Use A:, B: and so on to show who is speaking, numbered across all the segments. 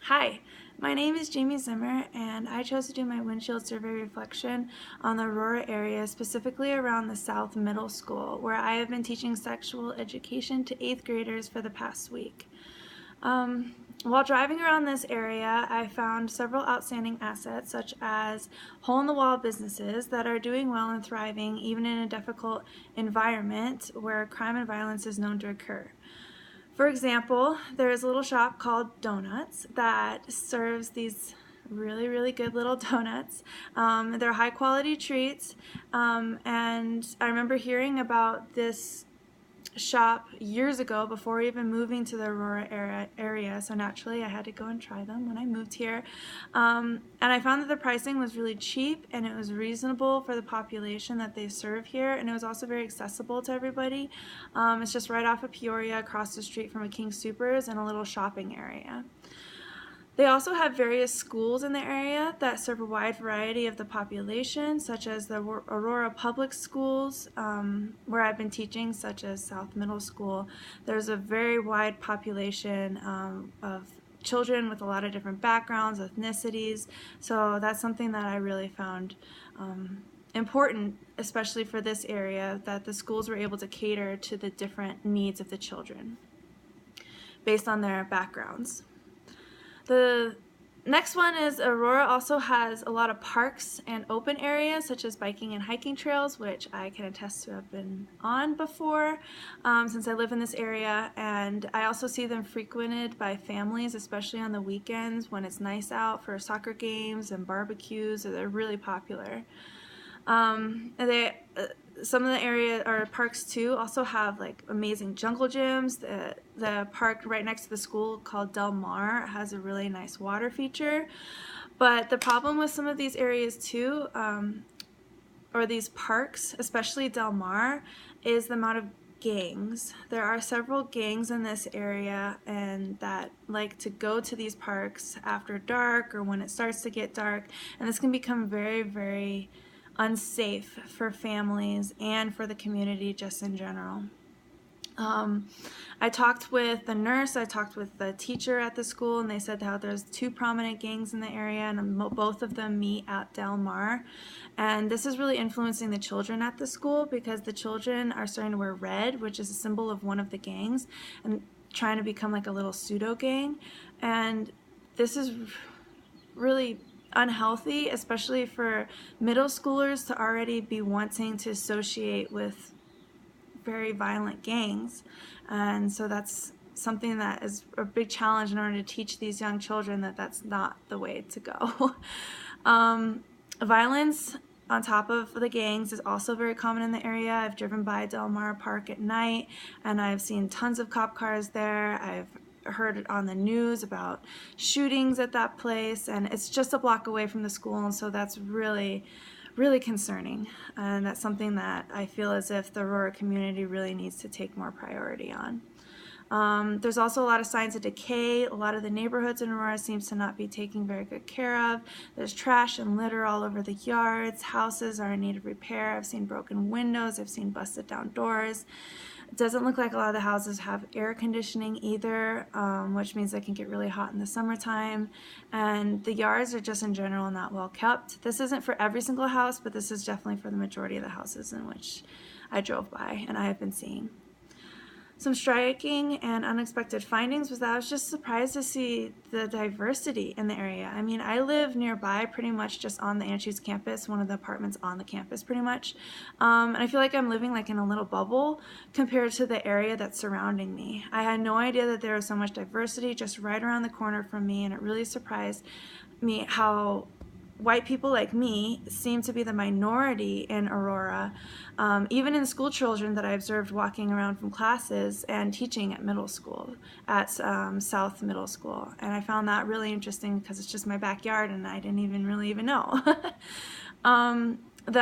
A: Hi, my name is Jamie Zimmer, and I chose to do my windshield survey reflection on the Aurora area, specifically around the South Middle School, where I have been teaching sexual education to 8th graders for the past week. While driving around this area, I found several outstanding assets, such as hole-in-the-wall businesses that are doing well and thriving even in a difficult environment where crime and violence is known to occur. For example, there is a little shop called Donuts that serves these really good little donuts. They're high quality treats, and I remember hearing about this shop years ago before even moving to the Aurora area, so naturally I had to go and try them when I moved here. And I found that the pricing was really cheap and it was reasonable for the population that they serve here, and it was also very accessible to everybody. It's just right off of Peoria, across the street from a King Soopers, and a little shopping area. They also have various schools in the area that serve a wide variety of the population, such as the Aurora Public Schools, where I've been teaching, such as South Middle School. There's a very wide population of children with a lot of different backgrounds, ethnicities, so that's something that I really found important, especially for this area, that the schools were able to cater to the different needs of the children based on their backgrounds. The next one is Aurora also has a lot of parks and open areas such as biking and hiking trails, which I can attest to have been on before since I live in this area, and I also see them frequented by families, especially on the weekends when it's nice out for soccer games and barbecues. They're really popular. Some of the area or parks too also have like amazing jungle gyms. The park right next to the school called Del Mar has a really nice water feature. But the problem with some of these areas too, or these parks, especially Del Mar, is the amount of gangs. There are several gangs in this area and that like to go to these parks after dark or when it starts to get dark, and this can become very unsafe for families and for the community just in general. I talked with the nurse, I talked with the teacher at the school, and they said how there's 2 prominent gangs in the area, and both of them meet at Del Mar. And this is really influencing the children at the school because the children are starting to wear red, which is a symbol of one of the gangs, and trying to become like a little pseudo gang. And this is really unhealthy, especially for middle schoolers to already be wanting to associate with very violent gangs. And so that's something that is a big challenge in order to teach these young children that that's not the way to go. Violence on top of the gangs is also very common in the area. I've driven by Del Mar Park at night and I've seen tons of cop cars there. I've heard on the news about shootings at that place, and it's just a block away from the school, and so that's really concerning, and that's something that I feel as if the Aurora community really needs to take more priority on. There's also a lot of signs of decay. A lot of the neighborhoods in Aurora seems to not be taken very good care of. There's trash and litter all over the yards. Houses are in need of repair. I've seen broken windows. I've seen busted down doors. It doesn't look like a lot of the houses have air conditioning either, which means they can get really hot in the summertime. And the yards are just in general not well kept. This isn't for every single house, but this is definitely for the majority of the houses in which I drove by and I have been seeing. Some striking and unexpected findings was that I was just surprised to see the diversity in the area. I mean, I live nearby, pretty much just on the Anschutz campus, one of the apartments on the campus pretty much. And I feel like I'm living like in a little bubble compared to the area that's surrounding me. I had no idea that there was so much diversity just right around the corner from me, and it really surprised me how white people like me seem to be the minority in Aurora, even in school children that I observed walking around from classes and teaching at middle school, at South Middle School. And I found that really interesting because it's just my backyard and I didn't even really know. The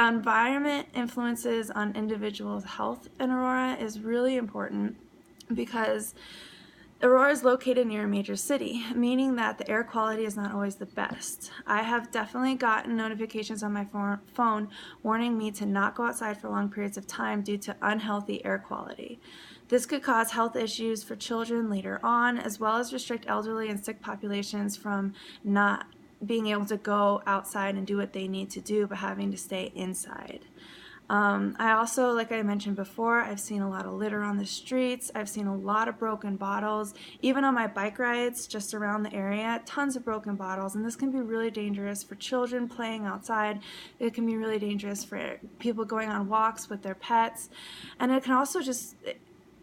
A: environment influences on individuals' health in Aurora is really important because Aurora is located near a major city, meaning that the air quality is not always the best. I have definitely gotten notifications on my phone warning me to not go outside for long periods of time due to unhealthy air quality. This could cause health issues for children later on, as well as restrict elderly and sick populations from not being able to go outside and do what they need to do, but having to stay inside. I also, like I mentioned before, I've seen a lot of litter on the streets. I've seen a lot of broken bottles. Even on my bike rides just around the area, tons of broken bottles. And this can be really dangerous for children playing outside. It can be really dangerous for people going on walks with their pets. And it can also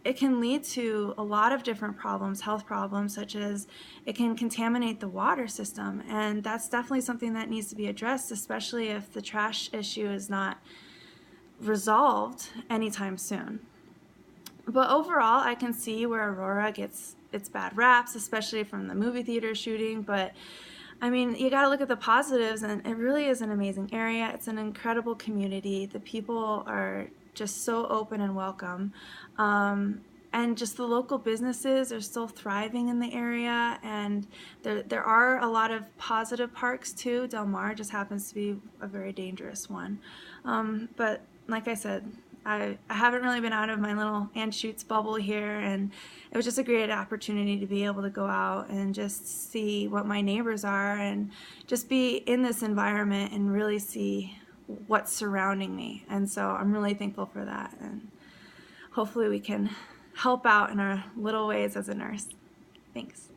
A: it can lead to a lot of different problems, health problems, such as it can contaminate the water system. And that's definitely something that needs to be addressed, especially if the trash issue is not resolved anytime soon. But overall, I can see where Aurora gets its bad raps, especially from the movie theater shooting. But I mean, you got to look at the positives, and it really is an amazing area. It's an incredible community. The people are just so open and welcome. And just the local businesses are still thriving in the area, and there are a lot of positive parks too. Del Mar just happens to be a very dangerous one. But like I said, I haven't really been out of my little Anschutz bubble here, and it was just a great opportunity to be able to go out and just see what my neighbors are and just be in this environment and really see what's surrounding me. And so I'm really thankful for that, and hopefully we can help out in our little ways as a nurse. Thanks.